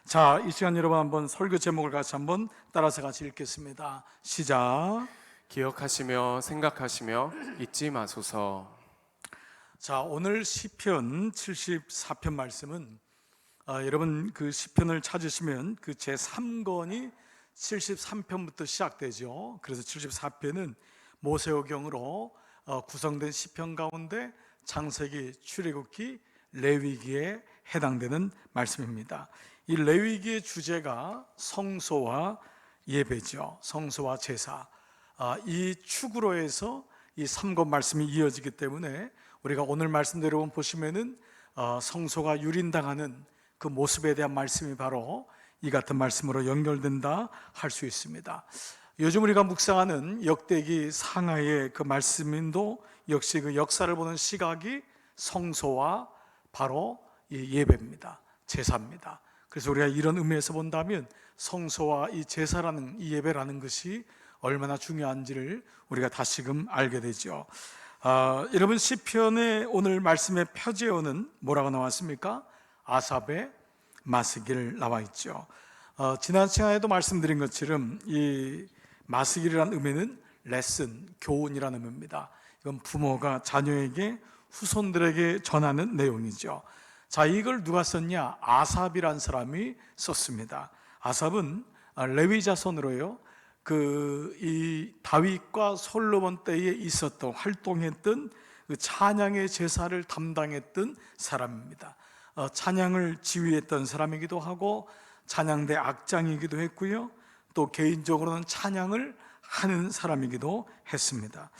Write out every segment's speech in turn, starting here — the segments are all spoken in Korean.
자, 이 시간 여러분 한번 설교 제목을 같이 한번 따라서 같이 읽겠습니다. 시작. 기억하시며 생각하시며 잊지 마소서. 자, 오늘 시편 74편 말씀은 여러분 그 시편을 찾으시면 그 제3권이 73편부터 시작되죠. 그래서 74편은 모세오경으로 구성된 시편 가운데 창세기, 출애굽기, 레위기에 해당되는 말씀입니다. 이 레위기의 주제가 성소와 예배죠. 성소와 제사. 이 축으로 해서 이 3권 말씀이 이어지기 때문에 우리가 오늘 말씀대로 보시면은 성소가 유린당하는 그 모습에 대한 말씀이 바로 이 같은 말씀으로 연결된다 할 수 있습니다. 요즘 우리가 묵상하는 역대기 상하의 그 말씀인도 역시 그 역사를 보는 시각이 성소와 바로 이 예배입니다. 제사입니다. 그래서 우리가 이런 의미에서 본다면 성소와 이 제사라는 이 예배라는 것이 얼마나 중요한지를 우리가 다시금 알게 되죠. 여러분 시편의 오늘 말씀의 표제어는 뭐라고 나왔습니까? 아삽의 마스길 나와 있죠. 지난 시간에도 말씀드린 것처럼 이 마스길이라는 의미는 레슨, 교훈이라는 의미입니다. 이건 부모가 자녀에게 후손들에게 전하는 내용이죠. 자, 이걸 누가 썼냐? 아삽이란 사람이 썼습니다. 아삽은 레위 자손으로요. 이 다윗과 솔로몬 때에 있었던 활동했던 그 찬양의 제사를 담당했던 사람입니다. 찬양을 지휘했던 사람이기도 하고 찬양대 악장이기도 했고요. 또 개인적으로는 찬양을 하는 사람이기도 했습니다.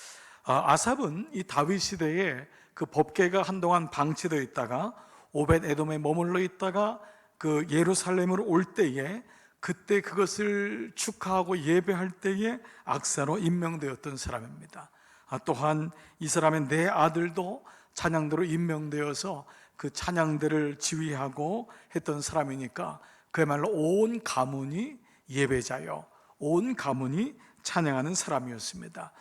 아삽은 이 다윗 시대에 그 법궤가 한동안 방치되어 있다가 오벳 에돔에 머물러 있다가 그 예루살렘으로 올 때에 그때 그것을 축하하고 예배할 때에 악사로 임명되었던 사람입니다. 또한 이 사람의 네 아들도 찬양대로 임명되어서 그 찬양대를 지휘하고 했던 사람이니까 그야말로 온 가문이 예배자요, 온 가문이 찬양하는 사람이었습니다.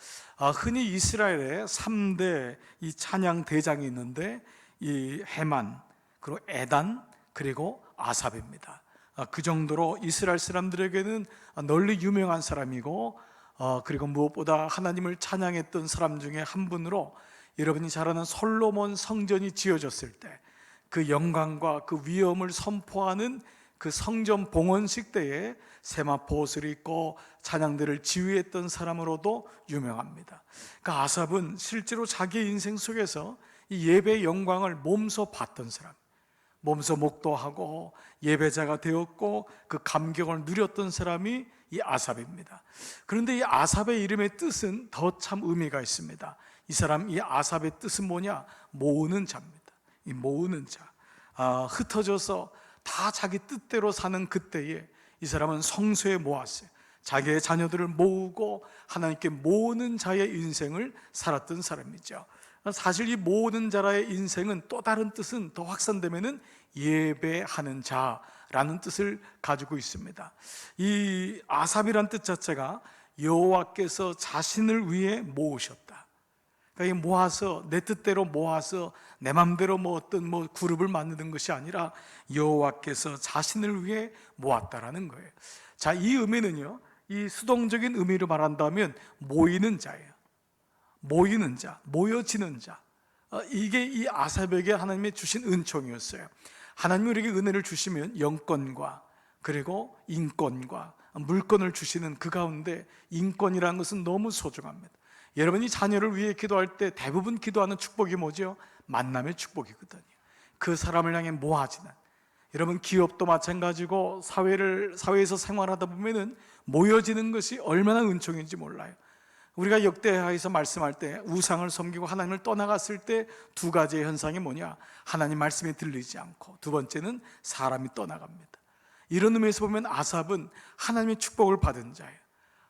흔히 이스라엘에 3대 이 찬양 대장이 있는데 이 헤만, 그리고 에단, 그리고 아삽입니다. 그 정도로 이스라엘 사람들에게는 널리 유명한 사람이고 그리고 무엇보다 하나님을 찬양했던 사람 중에 한 분으로 여러분이 잘 아는 솔로몬 성전이 지어졌을 때 그 영광과 그 위엄을 선포하는 그 성전 봉헌식 때에 세마포 옷을 입고 찬양들을 지휘했던 사람으로도 유명합니다. 그러니까 아삽은 실제로 자기의 인생 속에서 이 예배의 영광을 몸소 봤던 사람, 몸소 목도하고 예배자가 되었고 그 감격을 누렸던 사람이 이 아삽입니다. 그런데 이 아삽의 이름의 뜻은 더 참 의미가 있습니다. 이 사람, 이 아삽의 뜻은 뭐냐? 모으는 자입니다. 이 모으는 자. 흩어져서 다 자기 뜻대로 사는 그때에 이 사람은 성소에 모았어요. 자기의 자녀들을 모으고 하나님께 모으는 자의 인생을 살았던 사람이죠. 사실 이 모으는 자라의 인생은 또 다른 뜻은 더 확산되면은 예배하는 자라는 뜻을 가지고 있습니다. 이 아삽이란 뜻 자체가 여호와께서 자신을 위해 모으셨다. 그러니까 모아서 내 뜻대로 모아서 내 맘대로 어떤 그룹을 만드는 것이 아니라 여호와께서 자신을 위해 모았다라는 거예요. 자, 이 의미는요, 이 수동적인 의미로 말한다면 모이는 자예요. 모이는 자, 모여지는 자. 이게 이 아삽에게 하나님이 주신 은총이었어요. 하나님이 우리에게 은혜를 주시면 영권과 그리고 인권과 물권을 주시는 그 가운데 인권이라는 것은 너무 소중합니다. 여러분이 자녀를 위해 기도할 때 대부분 기도하는 축복이 뭐죠? 만남의 축복이거든요. 그 사람을 향해 모아지는. 여러분 기업도 마찬가지고 사회에서 생활하다 보면은 모여지는 것이 얼마나 은총인지 몰라요. 우리가 역대하에서 말씀할 때 우상을 섬기고 하나님을 떠나갔을 때 두 가지의 현상이 뭐냐? 하나님 말씀이 들리지 않고, 두 번째는 사람이 떠나갑니다. 이런 의미에서 보면 아삽은 하나님의 축복을 받은 자예요.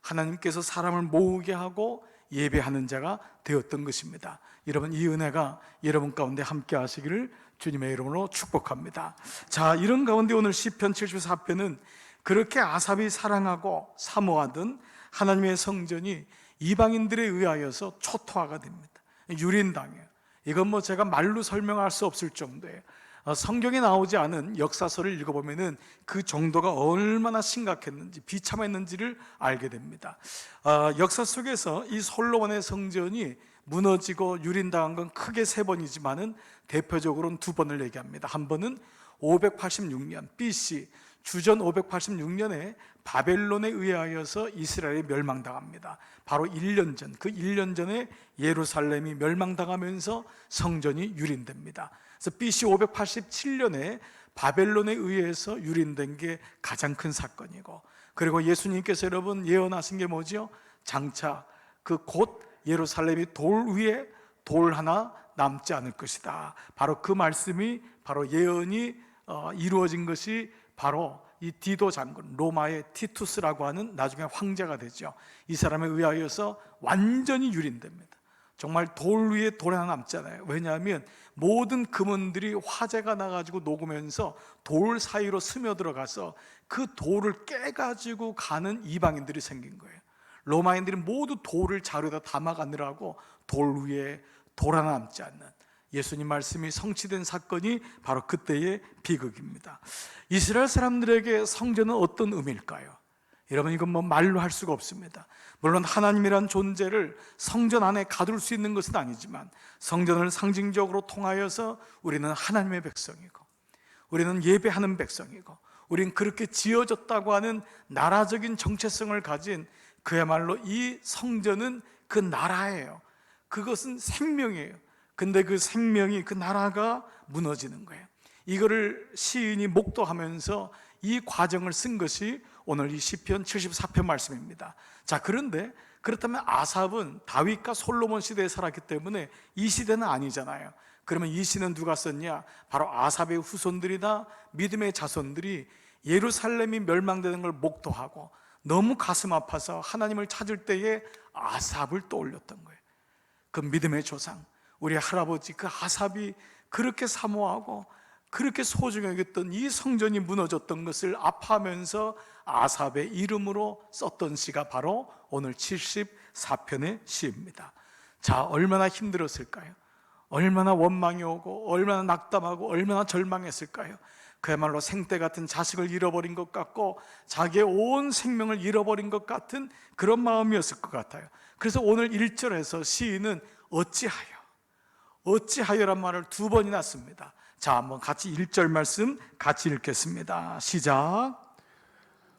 하나님께서 사람을 모으게 하고 예배하는 자가 되었던 것입니다. 여러분 이 은혜가 여러분 가운데 함께 하시기를 주님의 이름으로 축복합니다. 자, 이런 가운데 오늘 시편 74편은 그렇게 아삽이 사랑하고 사모하던 하나님의 성전이 이방인들에 의하여서 초토화가 됩니다. 유린당해요. 이건 제가 말로 설명할 수 없을 정도예요. 성경에 나오지 않은 역사서를 읽어보면은 그 정도가 얼마나 심각했는지 비참했는지를 알게 됩니다. 역사 속에서 이 솔로몬의 성전이 무너지고 유린당한 건 크게 3번이지만은 대표적으로는 2번을 얘기합니다. 한 번은 586년 BC 주전 586년에 바벨론에 의하여서 이스라엘이 멸망당합니다. 바로 1년 전, 그 1년 전에 예루살렘이 멸망당하면서 성전이 유린됩니다. 그래서 BC 587년에 바벨론에 의해서 유린된 게 가장 큰 사건이고, 그리고 예수님께서 여러분 예언하신 게 뭐죠? 장차 그 곧 예루살렘이 돌 위에 돌 하나 남지 않을 것이다. 바로 그 말씀이, 바로 예언이 이루어진 것이 바로 이 디도 장군, 로마의 티투스라고 하는 나중에 황제가 되죠. 이 사람에 의하여서 완전히 유린됩니다. 정말 돌 위에 돌 하나 남잖아요. 왜냐하면 모든 금원들이 화재가 나가지고 녹으면서 돌 사이로 스며들어가서 그 돌을 깨가지고 가는 이방인들이 생긴 거예요. 로마인들이 모두 돌을 자루에다 담아가느라고 돌 위에 돌 하나 남지 않는, 예수님 말씀이 성취된 사건이 바로 그때의 비극입니다. 이스라엘 사람들에게 성전은 어떤 의미일까요? 여러분, 이건 뭐 말로 할 수가 없습니다. 물론 하나님이란 존재를 성전 안에 가둘 수 있는 것은 아니지만, 성전을 상징적으로 통하여서 우리는 하나님의 백성이고, 우리는 예배하는 백성이고, 우리는 그렇게 지어졌다고 하는 나라적인 정체성을 가진, 그야말로 이 성전은 그 나라예요. 그것은 생명이에요. 근데 그 생명이, 그 나라가 무너지는 거예요. 이거를 시인이 목도하면서 이 과정을 쓴 것이 오늘 이 시편 74편 말씀입니다. 자, 그런데 그렇다면 아삽은 다윗과 솔로몬 시대에 살았기 때문에 이 시대는 아니잖아요. 그러면 이 시는 누가 썼냐? 바로 아삽의 후손들이나 믿음의 자손들이 예루살렘이 멸망되는 걸 목도하고 너무 가슴 아파서 하나님을 찾을 때에 아삽을 떠올렸던 거예요. 그 믿음의 조상, 우리 할아버지 그 아삽이 그렇게 사모하고 그렇게 소중히 여겼던 이 성전이 무너졌던 것을 아파하면서 아삽의 이름으로 썼던 시가 바로 오늘 74편의 시입니다. 자, 얼마나 힘들었을까요? 얼마나 원망이 오고 얼마나 낙담하고 얼마나 절망했을까요? 그야말로 생떼 같은 자식을 잃어버린 것 같고 자기의 온 생명을 잃어버린 것 같은 그런 마음이었을 것 같아요. 그래서 오늘 1절에서 시인은 어찌하여란 말을 2번이나 씁니다. 자, 한번 같이 1절 말씀 같이 읽겠습니다. 시작.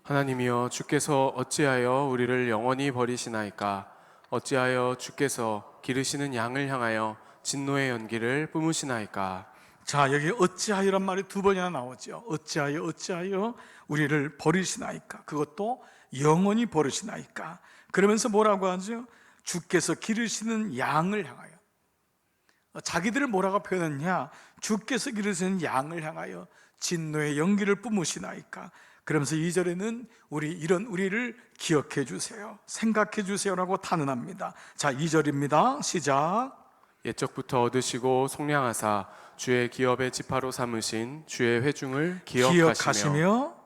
하나님이여, 주께서 어찌하여 우리를 영원히 버리시나이까? 어찌하여 주께서 기르시는 양을 향하여 진노의 연기를 뿜으시나이까? 자, 여기 어찌하여란 말이 2번이나 나오죠. 어찌하여 우리를 버리시나이까? 그것도 영원히 버리시나이까? 그러면서 뭐라고 하죠? 주께서 기르시는 양을 향하여. 자기들을 뭐라고 표현했냐? 주께서 기르시는 양을 향하여 진노의 연기를 뿜으시나이까? 그러면서 2절에는 우리를 기억해 주세요, 생각해 주세요라고 탄원합니다. 자, 2절입니다. 시작. 옛적부터 얻으시고 속량하사 주의 기업의 지파로 삼으신 주의 회중을 기억하시며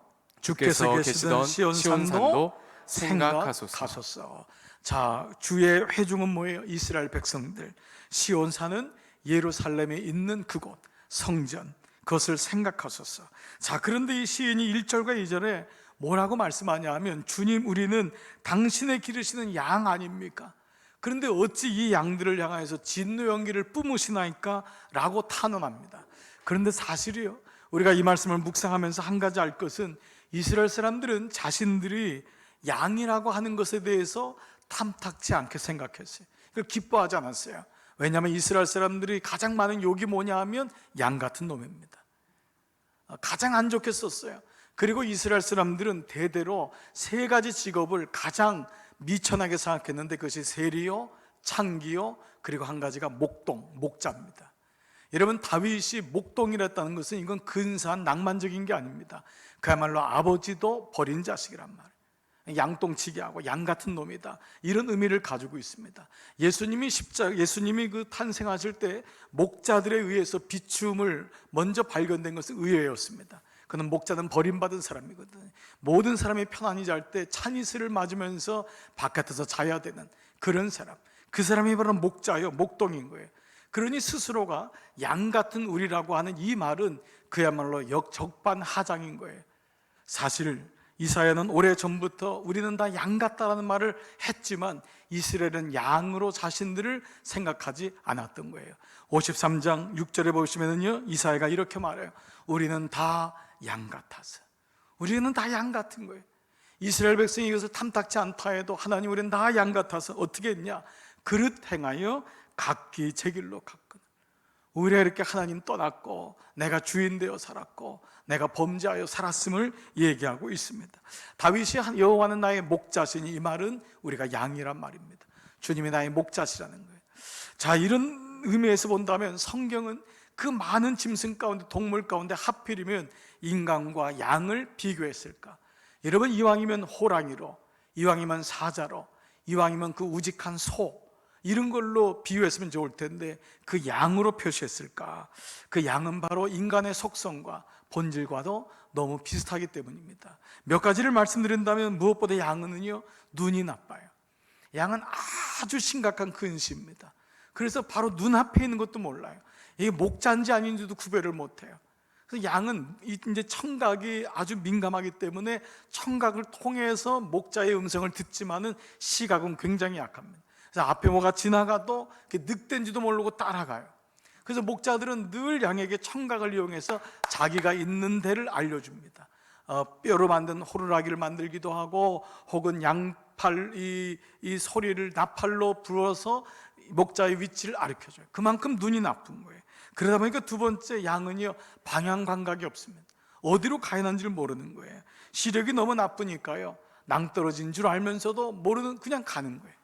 주께서 계시던 시온산도 생각하소서. 자, 주의 회중은 뭐예요? 이스라엘 백성들. 시온산은 예루살렘에 있는 그곳, 성전, 그것을 생각하소서. 자, 그런데 이 시인이 1절과 2절에 뭐라고 말씀하냐 하면, 주님, 우리는 당신의 기르시는 양 아닙니까? 그런데 어찌 이 양들을 향하여서 진노 연기를 뿜으시나이까? 라고 탄원합니다. 그런데 사실이요, 우리가 이 말씀을 묵상하면서 한 가지 알 것은, 이스라엘 사람들은 자신들이 양이라고 하는 것에 대해서 탐탁지 않게 생각했어요. 그걸 기뻐하지 않았어요. 왜냐하면 이스라엘 사람들이 가장 많은 욕이 뭐냐 하면 양 같은 놈입니다. 가장 안 좋게 썼어요. 그리고 이스라엘 사람들은 대대로 3가지 직업을 가장 미천하게 생각했는데, 그것이 세리요, 창기요, 그리고 한 가지가 목자입니다. 여러분, 다윗이 목동이랬다는 것은 이건 근사한 낭만적인 게 아닙니다. 그야말로 아버지도 버린 자식이란 말이에요. 양똥치기하고 양 같은 놈이다, 이런 의미를 가지고 있습니다. 예수님이 그 탄생하실 때 목자들에 의해서 비춤을 먼저 발견된 것은 의외였습니다. 그는 목자는 버림받은 사람이거든요. 모든 사람이 편안히 잘 때 찬이슬을 맞으면서 바깥에서 자야 되는 그런 사람, 그 사람이 바로 목자요, 목동인 거예요. 그러니 스스로가 양 같은 우리라고 하는 이 말은 그야말로 역적반하장인 거예요. 사실 이사야는 오래전부터 우리는 다 양 같다라는 말을 했지만 이스라엘은 양으로 자신들을 생각하지 않았던 거예요. 53장 6절에 보시면요, 이사야가 이렇게 말해요. 우리는 다 양 같아서. 우리는 다 양 같은 거예요. 이스라엘 백성이 이것을 탐탁지 않다 해도 하나님, 우리는 다 양 같아서 어떻게 했냐? 그릇 행하여 각기 제 길로 갔거든. 우리가 이렇게 하나님 떠났고 내가 주인 되어 살았고 내가 범죄하여 살았음을 얘기하고 있습니다. 다윗이 여호와는 나의 목자시니, 이 말은 우리가 양이란 말입니다. 주님이 나의 목자시라는 거예요. 자, 이런 의미에서 본다면 성경은 그 많은 짐승 가운데, 동물 가운데 하필이면 인간과 양을 비교했을까? 여러분, 이왕이면 호랑이로, 이왕이면 사자로, 이왕이면 그 우직한 소, 이런 걸로 비유했으면 좋을 텐데 그 양으로 표시했을까? 그 양은 바로 인간의 속성과 본질과도 너무 비슷하기 때문입니다. 몇 가지를 말씀드린다면 무엇보다 양은요, 눈이 나빠요. 양은 아주 심각한 근시입니다. 그래서 바로 눈앞에 있는 것도 몰라요. 이게 목자인지 아닌지도 구별을 못해요. 그래서 양은 이제 청각이 아주 민감하기 때문에 청각을 통해서 목자의 음성을 듣지만은 시각은 굉장히 약합니다. 그래서 앞에 뭐가 지나가도 늑대인지도 모르고 따라가요. 그래서 목자들은 늘 양에게 청각을 이용해서 자기가 있는 데를 알려줍니다. 뼈로 만든 호루라기를 만들기도 하고, 혹은 양팔 이 소리를 나팔로 불어서 목자의 위치를 알려줘요. 그만큼 눈이 나쁜 거예요. 그러다 보니까 두 번째, 양은요, 방향 감각이 없습니다. 어디로 가야 하는지를 모르는 거예요. 시력이 너무 나쁘니까요, 낭떠러진 줄 알면서도 모르는, 그냥 가는 거예요.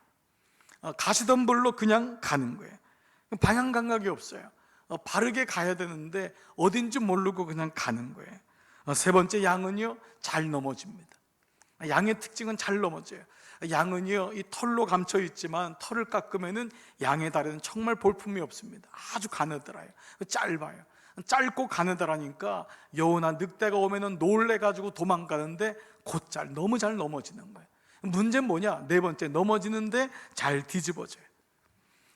가시던 벌로 그냥 가는 거예요. 방향 감각이 없어요. 바르게 가야 되는데 어딘지 모르고 그냥 가는 거예요. 세 번째, 양은요, 잘 넘어집니다. 양의 특징은 잘 넘어져요. 양은요, 이 털로 감춰 있지만 털을 깎으면은 양의 다리는 정말 볼품이 없습니다. 아주 가느다라요. 짧아요. 짧고 가느다라니까 여우나 늑대가 오면은 놀래가지고 도망가는데 곧잘, 너무 잘 넘어지는 거예요. 문제는 뭐냐? 네 번째, 넘어지는데 잘 뒤집어져요.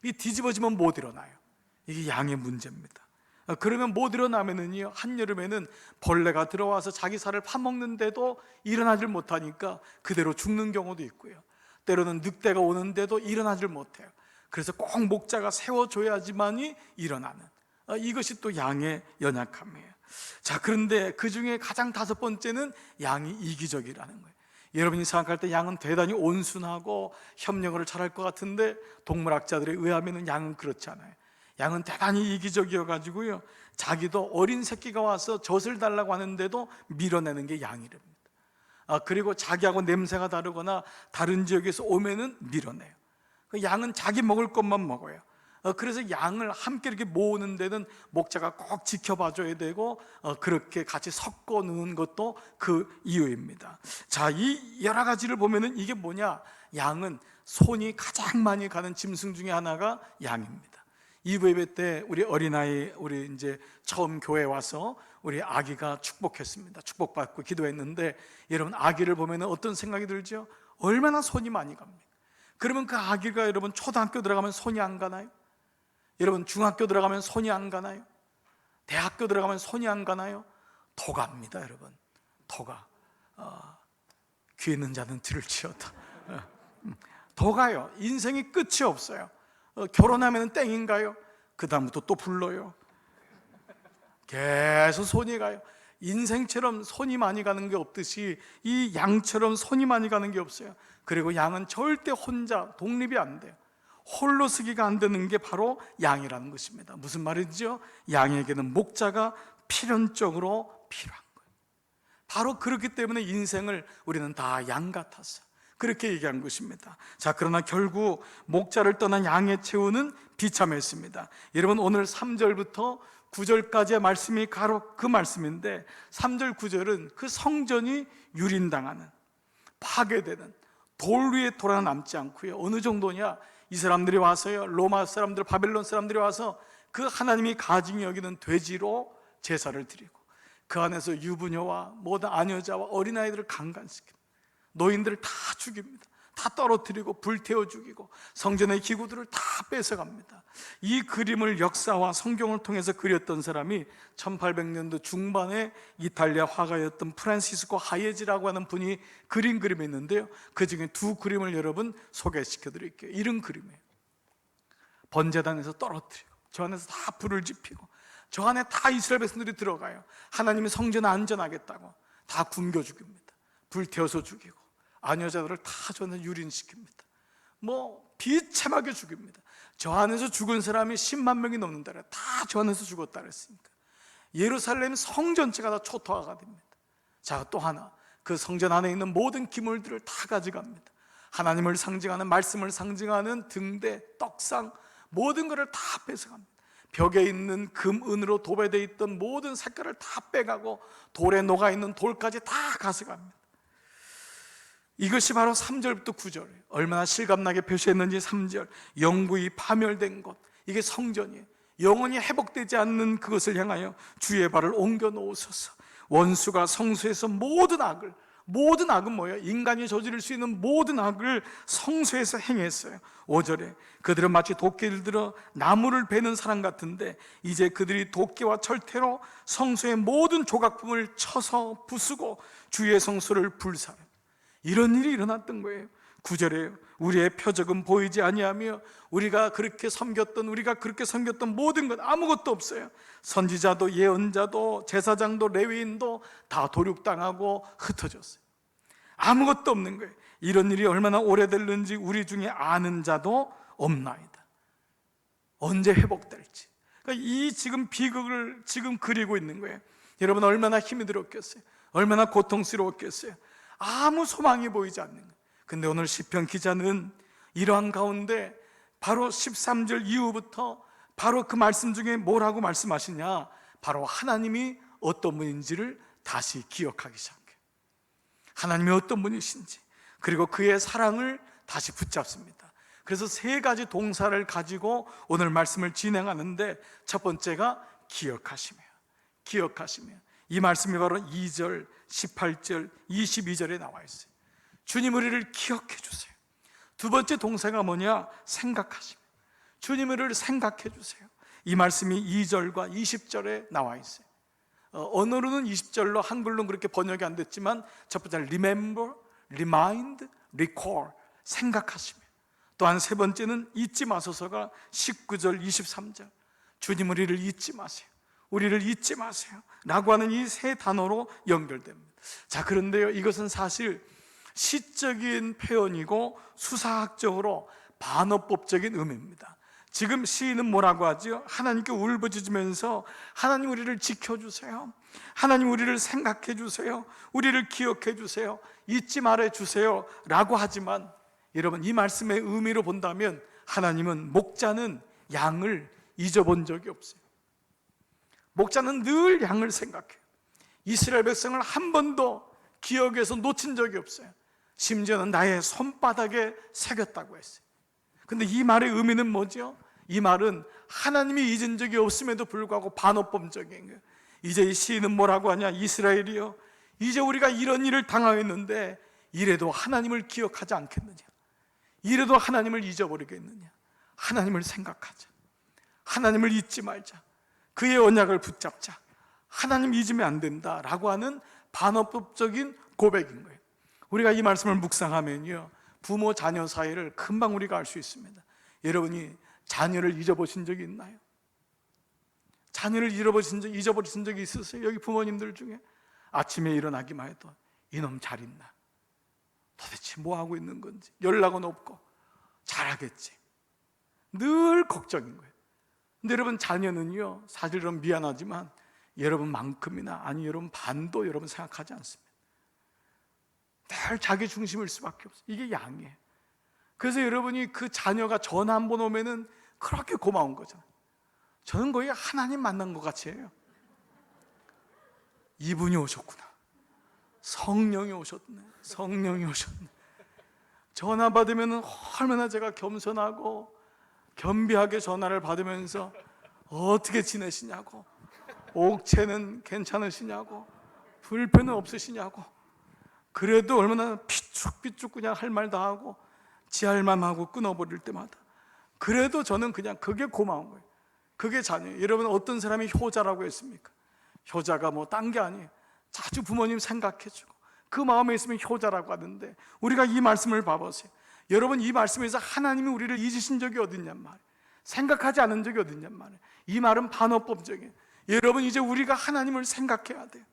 이 뒤집어지면 못 일어나요. 이게 양의 문제입니다. 그러면 못 일어나면은요, 한여름에는 벌레가 들어와서 자기 살을 파먹는데도 일어나질 못하니까 그대로 죽는 경우도 있고요. 때로는 늑대가 오는데도 일어나질 못해요. 그래서 꼭 목자가 세워줘야지만이 일어나는, 이것이 또 양의 연약함이에요. 자, 그런데 그 중에 가장 다섯 번째는 양이 이기적이라는 거예요. 여러분이 생각할 때 양은 대단히 온순하고 협력을 잘할 것 같은데 동물학자들에 의하면 양은 그렇지 않아요. 양은 대단히 이기적이어가지고요, 자기도 어린 새끼가 와서 젖을 달라고 하는데도 밀어내는 게 양이랍니다. 그리고 자기하고 냄새가 다르거나 다른 지역에서 오면은 밀어내요. 양은 자기 먹을 것만 먹어요. 그래서 양을 함께 이렇게 모으는 데는 목자가 꼭 지켜봐 줘야 되고, 그렇게 같이 섞어 놓은 것도 그 이유입니다. 자, 이 여러 가지를 보면은 이게 뭐냐? 양은 손이 가장 많이 가는 짐승 중에 하나가 양입니다. 2부 예배 때 우리 어린아이, 우리 이제 처음 교회 와서 우리 아기가 축복했습니다. 축복받고 기도했는데, 여러분 아기를 보면 어떤 생각이 들죠? 얼마나 손이 많이 갑니까? 그러면 그 아기가 여러분 초등학교 들어가면 손이 안 가나요? 여러분 중학교 들어가면 손이 안 가나요? 대학교 들어가면 손이 안 가나요? 더 갑니다, 여러분. 더가. 귀 있는 자는 들을지어다. 더 가요. 인생이 끝이 없어요. 결혼하면 땡인가요? 그 다음부터 또 불러요. 계속 손이 가요. 인생처럼 손이 많이 가는 게 없듯이 이 양처럼 손이 많이 가는 게 없어요. 그리고 양은 절대 혼자 독립이 안 돼요. 홀로 서기가 안 되는 게 바로 양이라는 것입니다. 무슨 말이죠? 양에게는 목자가 필연적으로 필요한 거예요. 바로 그렇기 때문에 인생을 우리는 다 양 같았어요. 그렇게 얘기한 것입니다. 자, 그러나 결국 목자를 떠난 양의 최후는 비참했습니다. 여러분, 오늘 3절부터 9절까지의 말씀이 바로 그 말씀인데, 3절 9절은 그 성전이 유린당하는, 파괴되는, 돌 위에 돌아 남지 않고요, 어느 정도냐? 이 사람들이 와서요, 로마 사람들, 바벨론 사람들이 와서 그 하나님이 가증히 여기는 돼지로 제사를 드리고, 그 안에서 유부녀와 모든 아녀자와 어린아이들을 강간시킵니다. 노인들을 다 죽입니다. 다 떨어뜨리고 불태워 죽이고 성전의 기구들을 다 뺏어갑니다. 이 그림을 역사와 성경을 통해서 그렸던 사람이 1800년도 중반에 이탈리아 화가였던 프란시스코 하예지라고 하는 분이 그린 그림이 있는데요, 그 중에 두 그림을 여러분 소개시켜 드릴게요. 이런 그림이에요. 번제단에서 떨어뜨리고 저 안에서 다 불을 지피고 저 안에 다 이스라엘 백성들이 들어가요. 하나님이 성전을 안전하겠다고 다 굶겨 죽입니다. 불태워서 죽이고 아녀자들을 다 저 안에 유린시킵니다. 비참하게 죽입니다. 저 안에서 죽은 사람이 10만 명이 넘는다. 다 저 안에서 죽었다 그랬으니까 예루살렘 성 전체가 다 초토화가 됩니다. 자, 또 하나, 그 성전 안에 있는 모든 기물들을 다 가져갑니다. 하나님을 상징하는, 말씀을 상징하는 등대, 떡상, 모든 것을 다 뺏어갑니다. 벽에 있는 금, 은으로 도배되어 있던 모든 색깔을 다 빼가고 돌에 녹아있는 돌까지 다 가져갑니다. 이것이 바로 3절부터 9절이에요. 얼마나 실감나게 표시했는지. 3절, 영구히 파멸된 곳, 이게 성전이에요. 영원히 회복되지 않는 그것을 향하여 주의 발을 옮겨 놓으소서. 원수가 성소에서 모든 악은 뭐예요? 인간이 저지를 수 있는 모든 악을 성소에서 행했어요. 5절에 그들은 마치 도끼를 들어 나무를 베는 사람 같은데 이제 그들이 도끼와 철퇴로 성소의 모든 조각품을 쳐서 부수고 주의 성소를 불사르. 이런 일이 일어났던 거예요. 9절에 우리의 표적은 보이지 아니하며 우리가 그렇게 섬겼던 모든 것 아무것도 없어요. 선지자도 예언자도 제사장도 레위인도 다 도륙당하고 흩어졌어요. 아무것도 없는 거예요. 이런 일이 얼마나 오래됐는지 우리 중에 아는 자도 없나이다. 언제 회복될지. 그러니까 이 지금 비극을 지금 그리고 있는 거예요. 여러분, 얼마나 힘이 들었겠어요? 얼마나 고통스러웠겠어요? 아무 소망이 보이지 않는 거예요. 근데 오늘 시편 기자는 이러한 가운데 바로 13절 이후부터 바로 그 말씀 중에 뭐라고 말씀하시냐, 바로 하나님이 어떤 분인지를 다시 기억하기 시작해요. 하나님이 어떤 분이신지, 그리고 그의 사랑을 다시 붙잡습니다. 그래서 세 가지 동사를 가지고 오늘 말씀을 진행하는데, 첫 번째가 기억하시며. 이 말씀이 바로 2절, 18절, 22절에 나와 있어요. 주님, 우리를 기억해 주세요. 두 번째 동사가 뭐냐? 생각하시며. 주님, 우리를 생각해 주세요. 이 말씀이 2절과 20절에 나와 있어요. 언어로는 20절로, 한글로는 그렇게 번역이 안 됐지만 첫 번째 remember, remind, recall, 생각하시며. 또한 세 번째는 잊지 마소서가 19절, 23절. 주님, 우리를 잊지 마세요. 우리를 잊지 마세요 라고 하는 이 세 단어로 연결됩니다. 자, 그런데요, 이것은 사실 시적인 표현이고 수사학적으로 반어법적인 의미입니다. 지금 시인은 뭐라고 하죠? 하나님께 울부짖으면서 하나님, 우리를 지켜주세요. 하나님, 우리를 생각해 주세요. 우리를 기억해 주세요. 잊지 말아 주세요 라고 하지만, 여러분, 이 말씀의 의미로 본다면 하나님은, 목자는 양을 잊어본 적이 없어요. 목자는 늘 양을 생각해요. 이스라엘 백성을 한 번도 기억에서 놓친 적이 없어요. 심지어는 나의 손바닥에 새겼다고 했어요. 근데 이 말의 의미는 뭐죠? 이 말은 하나님이 잊은 적이 없음에도 불구하고 반어법적인 거예요. 이제 이 시인은 뭐라고 하냐? 이스라엘이여, 이제 우리가 이런 일을 당하였는데 이래도 하나님을 기억하지 않겠느냐? 이래도 하나님을 잊어버리겠느냐? 하나님을 생각하자. 하나님을 잊지 말자. 그의 언약을 붙잡자. 하나님 잊으면 안 된다라고 하는 반어법적인 고백인 거예요. 우리가 이 말씀을 묵상하면요, 부모 자녀 사이를 금방 우리가 알 수 있습니다. 여러분이 자녀를 잊어보신 적이 있나요? 자녀를 잊어버리신 적이 있으세요? 여기 부모님들 중에 아침에 일어나기만 해도 이놈 잘 있나? 도대체 뭐 하고 있는 건지, 연락은 없고 잘하겠지, 늘 걱정인 거예요. 근데 여러분, 자녀는요, 사실 여러분 미안하지만 여러분만큼이나, 아니 여러분 반도 여러분 생각하지 않습니다. 늘 자기 중심일 수밖에 없어요. 이게 양이에요. 그래서 여러분이 그 자녀가 전화 한 번 오면은 그렇게 고마운 거잖아요. 저는 거의 하나님 만난 것 같이 해요. 이분이 오셨구나, 성령이 오셨네, 전화 받으면 얼마나 제가 겸손하고 겸비하게 전화를 받으면서 어떻게 지내시냐고, 옥체는 괜찮으시냐고, 불편은 없으시냐고, 그래도 얼마나 피죽피죽 그냥 할 말 다 하고 지할만하고 끊어버릴 때마다. 그래도 저는 그냥 그게 고마운 거예요. 그게 자녀예요. 여러분, 어떤 사람이 효자라고 했습니까? 효자가 뭐 딴 게 아니에요. 자주 부모님 생각해주고 그 마음에 있으면 효자라고 하는데, 우리가 이 말씀을 봐보세요. 여러분, 이 말씀에서 하나님이 우리를 잊으신 적이 어딨냔 말이에요. 생각하지 않은 적이 어딨냔 말이에요. 이 말은 반어법적이에요. 여러분, 이제 우리가 하나님을 생각해야 돼요.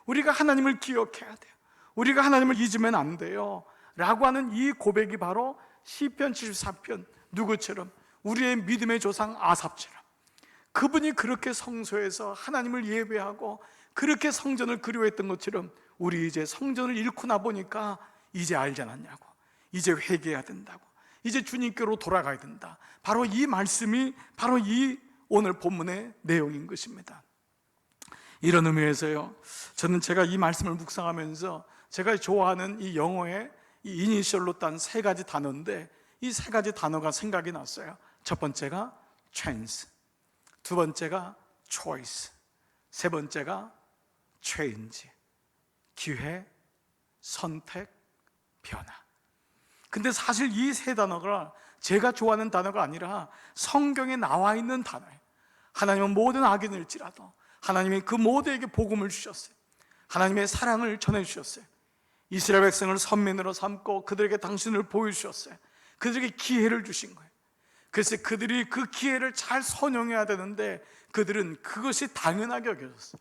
우리가 하나님을 기억해야 돼요. 우리가 하나님을 잊으면 안 돼요 라고 하는 이 고백이 바로 시편 74편, 누구처럼? 우리의 믿음의 조상 아삽처럼. 그분이 그렇게 성소에서 하나님을 예배하고 그렇게 성전을 그리워했던 것처럼, 우리 이제 성전을 잃고 나 보니까 이제 알지 않았냐고, 이제 회개해야 된다고, 이제 주님께로 돌아가야 된다. 바로 이 말씀이 바로 이 오늘 본문의 내용인 것입니다. 이런 의미에서요, 저는 제가 이 말씀을 묵상하면서 제가 좋아하는 이 영어의 이 이니셜로 딴 세 가지 단어인데, 이 세 가지 단어가 생각이 났어요. 첫 번째가 chance, 두 번째가 choice, 세 번째가 change, 기회, 선택, 변화. 근데 사실 이 세 단어가 제가 좋아하는 단어가 아니라 성경에 나와 있는 단어예요. 하나님은 모든 악인일지라도 하나님이 그 모두에게 복음을 주셨어요. 하나님의 사랑을 전해주셨어요. 이스라엘 백성을 선민으로 삼고 그들에게 당신을 보여주셨어요. 그들에게 기회를 주신 거예요. 그래서 그들이 그 기회를 잘 선용해야 되는데, 그들은 그것이 당연하게 여겨졌어요.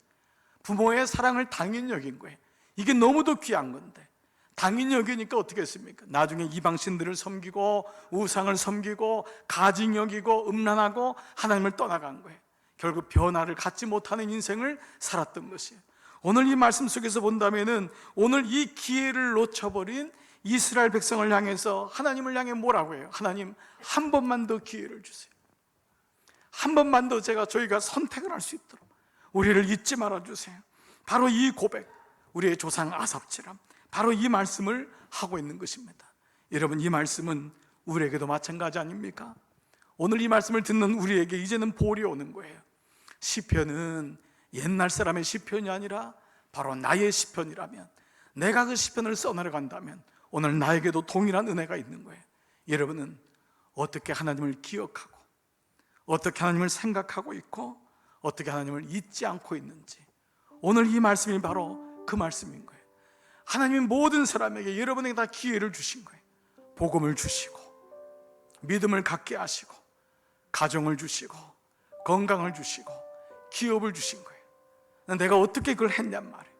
부모의 사랑을 당연히 여긴 거예요. 이게 너무도 귀한 건데 당연히 여기니까 어떻게 했습니까? 나중에 이방신들을 섬기고 우상을 섬기고 가증 여기고 음란하고 하나님을 떠나간 거예요. 결국 변화를 갖지 못하는 인생을 살았던 것이에요. 오늘 이 말씀 속에서 본다면은, 오늘 이 기회를 놓쳐버린 이스라엘 백성을 향해서 하나님을 향해 뭐라고 해요? 하나님, 한 번만 더 기회를 주세요. 한 번만 더 저희가 선택을 할 수 있도록 우리를 잊지 말아주세요. 바로 이 고백, 우리의 조상 아삽처럼 바로 이 말씀을 하고 있는 것입니다. 여러분, 이 말씀은 우리에게도 마찬가지 아닙니까? 오늘 이 말씀을 듣는 우리에게 이제는 볼이 오는 거예요. 시편은 옛날 사람의 시편이 아니라 바로 나의 시편이라면, 내가 그 시편을 써내려간다면 오늘 나에게도 동일한 은혜가 있는 거예요. 여러분은 어떻게 하나님을 기억하고 어떻게 하나님을 생각하고 있고 어떻게 하나님을 잊지 않고 있는지, 오늘 이 말씀이 바로 그 말씀인 거예요. 하나님은 모든 사람에게, 여러분에게 다 기회를 주신 거예요. 복음을 주시고 믿음을 갖게 하시고 가정을 주시고 건강을 주시고 기업을 주신 거예요. 내가 어떻게 그걸 했냔 말이에요.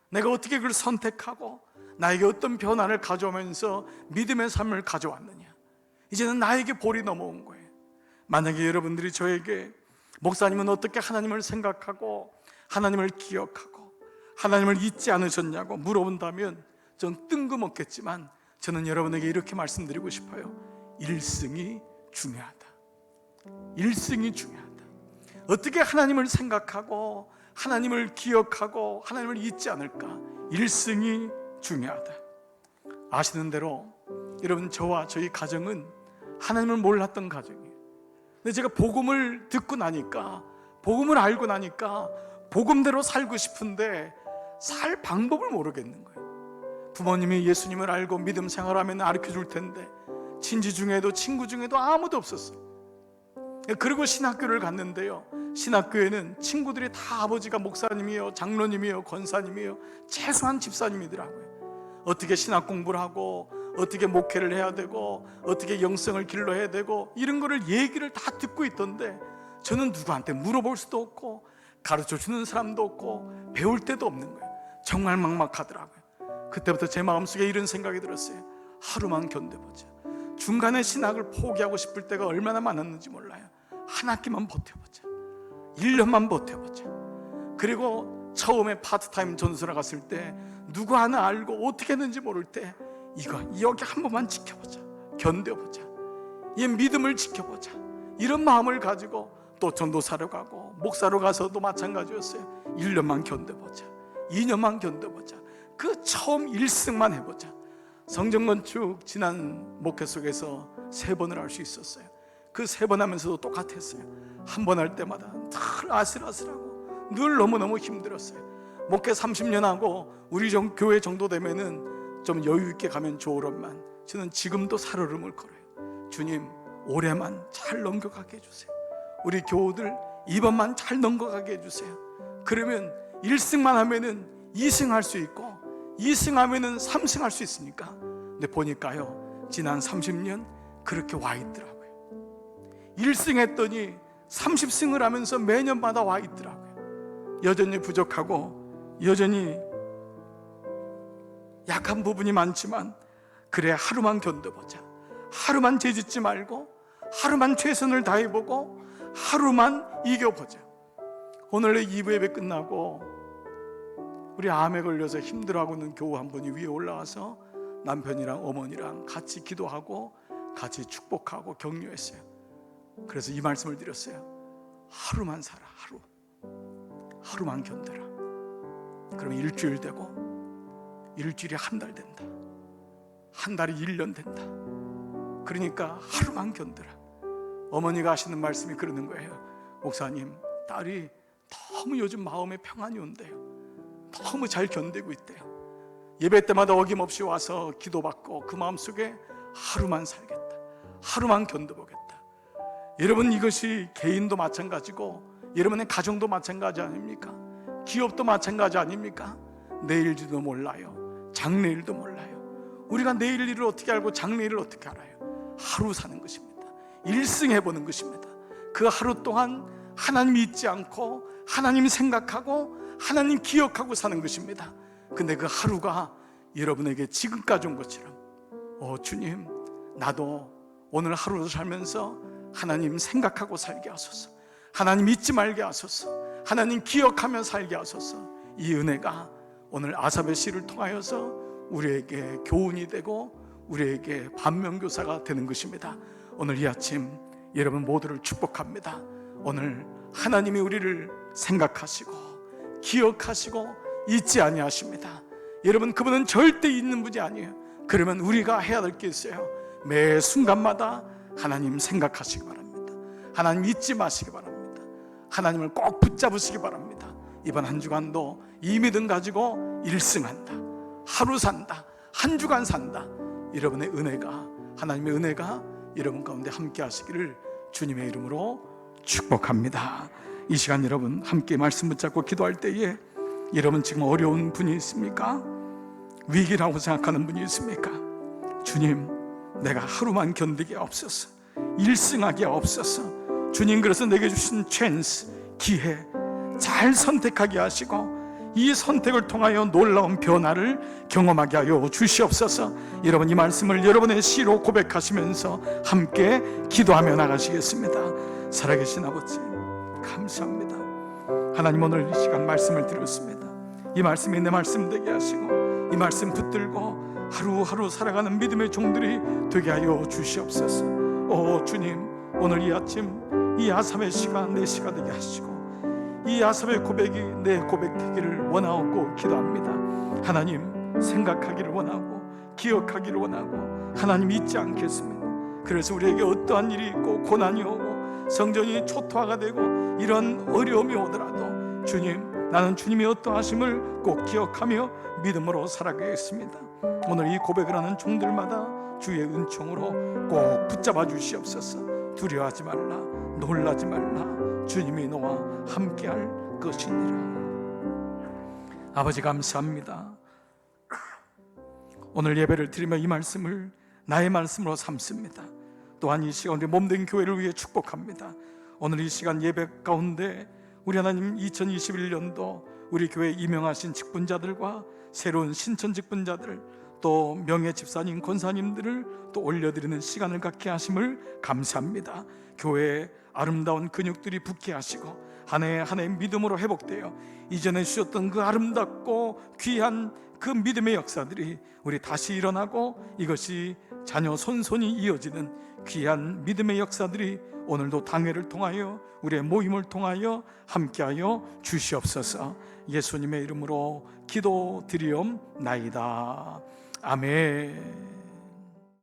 내가 어떻게 그걸 선택하고 나에게 어떤 변화를 가져오면서 믿음의 삶을 가져왔느냐. 이제는 나에게 볼이 넘어온 거예요. 만약에 여러분들이 저에게 목사님은 어떻게 하나님을 생각하고 하나님을 기억하고 하나님을 잊지 않으셨냐고 물어본다면 전 뜬금없겠지만 저는 여러분에게 이렇게 말씀드리고 싶어요. 일승이 중요하다. 일승이 중요하다. 어떻게 하나님을 생각하고 하나님을 기억하고 하나님을 잊지 않을까? 일승이 중요하다. 아시는 대로 여러분, 저와 저희 가정은 하나님을 몰랐던 가정이에요. 근데 제가 복음을 듣고 나니까, 복음을 알고 나니까 복음대로 살고 싶은데 살 방법을 모르겠는 거예요. 부모님이 예수님을 알고 믿음 생활하면 가르쳐 줄 텐데 친지 중에도 친구 중에도 아무도 없었어요. 그리고 신학교를 갔는데요, 신학교에는 친구들이 다 아버지가 목사님이요, 장로님이요, 권사님이요, 최소한 집사님이더라고요. 어떻게 신학 공부를 하고 어떻게 목회를 해야 되고 어떻게 영성을 길러야 되고 이런 거를 얘기를 다 듣고 있던데, 저는 누구한테 물어볼 수도 없고 가르쳐 주는 사람도 없고 배울 데도 없는 거예요. 정말 막막하더라고요. 그때부터 제 마음속에 이런 생각이 들었어요. 하루만 견뎌보자. 중간에 신학을 포기하고 싶을 때가 얼마나 많았는지 몰라요. 한 학기만 버텨보자. 1년만 버텨보자. 그리고 처음에 파트타임 전수를 갔을 때 누구 하나 알고 어떻게 했는지 모를 때 이거 여기 한 번만 지켜보자, 견뎌보자, 이 믿음을 지켜보자, 이런 마음을 가지고 또 전도사로 가고 목사로 가서도 마찬가지였어요. 1년만 견뎌보자, 2년만 견뎌보자. 그 처음 1승만 해보자. 성전건축 지난 목회 속에서 3번을 할 수 있었어요. 그 3번 하면서도 똑같았어요. 한 번 할 때마다 늘 아슬아슬하고 늘 너무너무 힘들었어요. 목회 30년 하고 우리 교회 정도 되면은 좀 여유 있게 가면 좋으련만 저는 지금도 살얼음을 걸어요. 주님, 올해만 잘 넘겨가게 해주세요. 우리 교우들 이번만 잘 넘겨가게 해주세요. 그러면 1승만 하면은 2승 할 수 있고 2승 하면은 3승 할 수 있으니까. 근데 보니까요, 지난 30년 그렇게 와 있더라고요. 1승 했더니 30승을 하면서 매년마다 와 있더라고요. 여전히 부족하고 여전히 약한 부분이 많지만, 그래, 하루만 견뎌보자. 하루만 죄짓지 말고 하루만 최선을 다해보고 하루만 이겨보자. 오늘 2부 예배 끝나고 우리 암에 걸려서 힘들어하고 있는 교우 한 분이 위에 올라와서 남편이랑 어머니랑 같이 기도하고 같이 축복하고 격려했어요. 그래서 이 말씀을 드렸어요. 하루만 살아. 하루만 견뎌라. 그럼 일주일 되고, 일주일이 한 달 된다. 한 달이 1년 된다. 그러니까 하루만 견뎌라. 어머니가 하시는 말씀이 그러는 거예요. 목사님, 딸이 너무 요즘 마음에 평안이 온대요. 너무 잘 견디고 있대요. 예배 때마다 어김없이 와서 기도받고 그 마음속에 하루만 살겠다, 하루만 견뎌보겠다. 여러분, 이것이 개인도 마찬가지고 여러분의 가정도 마찬가지 아닙니까? 기업도 마찬가지 아닙니까? 내일지도 몰라요. 장래일도 몰라요. 우리가 내일 일을 어떻게 알고 장래일을 어떻게 알아요? 하루 사는 것입니다. 1승 해보는 것입니다. 그 하루 동안 하나님 잊지 않고 하나님 생각하고 하나님 기억하고 사는 것입니다. 근데 그 하루가 여러분에게 지금까지 온 것처럼, 주님, 나도 오늘 하루를 살면서 하나님 생각하고 살게 하소서, 하나님 잊지 말게 하소서, 하나님 기억하며 살게 하소서. 이 은혜가 오늘 아삽의 시를 통하여서 우리에게 교훈이 되고 우리에게 반면교사가 되는 것입니다. 오늘 이 아침 여러분 모두를 축복합니다. 오늘 하나님이 우리를 생각하시고 기억하시고 잊지 아니하십니다. 여러분, 그분은 절대 잊는 분이 아니에요. 그러면 우리가 해야 될 게 있어요. 매 순간마다 하나님 생각하시기 바랍니다. 하나님 잊지 마시기 바랍니다. 하나님을 꼭 붙잡으시기 바랍니다. 이번 한 주간도 이 믿음 가지고 1승한다, 하루 산다, 한 주간 산다. 여러분의 은혜가, 하나님의 은혜가 여러분 가운데 함께 하시기를 주님의 이름으로 축복합니다. 이 시간 여러분 함께 말씀 붙잡고 기도할 때에 여러분 지금 어려운 분이 있습니까? 위기라고 생각하는 분이 있습니까? 주님, 내가 하루만 견디게 없어서, 1승하게 없어서. 주님, 그래서 내게 주신 찬스, 기회 잘 선택하게 하시고 이 선택을 통하여 놀라운 변화를 경험하게 하여 주시옵소서. 여러분, 이 말씀을 여러분의 시로 고백하시면서 함께 기도하며 나가시겠습니다. 살아계신 아버지, 감사합니다. 하나님, 오늘 이 시간 말씀을 드렸습니다. 이 말씀이 내 말씀 되게 하시고 이 말씀 붙들고 하루하루 살아가는 믿음의 종들이 되게 하여 주시옵소서. 주님, 오늘 이 아침 이 아삽의 시가 내 시가 되게 하시고 이 아삽의 고백이 내 고백 되기를 원하고 기도합니다. 하나님, 생각하기를 원하고 기억하기를 원하고 하나님 잊지 않겠습니다. 그래서 우리에게 어떠한 일이 있고 고난이 오고 성전이 초토화가 되고 이런 어려움이 오더라도 주님, 나는 주님이 어떠하심을 꼭 기억하며 믿음으로 살아가겠습니다. 오늘 이 고백을 하는 종들마다 주의 은총으로 꼭 붙잡아 주시옵소서. 두려워하지 말라, 놀라지 말라. 주님이 너와 함께할 것이니라. 아버지, 감사합니다. 오늘 예배를 드리며 이 말씀을 나의 말씀으로 삼습니다. 또한 이 시간 우리 몸된 교회를 위해 축복합니다. 오늘 이 시간 예배 가운데 우리 하나님 2021년도 우리 교회 임명하신 직분자들과 새로운 신천 직분자들, 또 명예 집사님, 권사님들을 또 올려드리는 시간을 갖게 하심을 감사합니다. 교회에 아름다운 근육들이 붙게 하시고 한 해 한 해 믿음으로 회복되어 이전에 주셨던 그 아름답고 귀한 그 믿음의 역사들이 우리 다시 일어나고 이것이 자녀 손손이 이어지는 귀한 믿음의 역사들이 오늘도 당회를 통하여 우리의 모임을 통하여 함께하여 주시옵소서. 예수님의 이름으로 기도드리옵나이다. 아멘.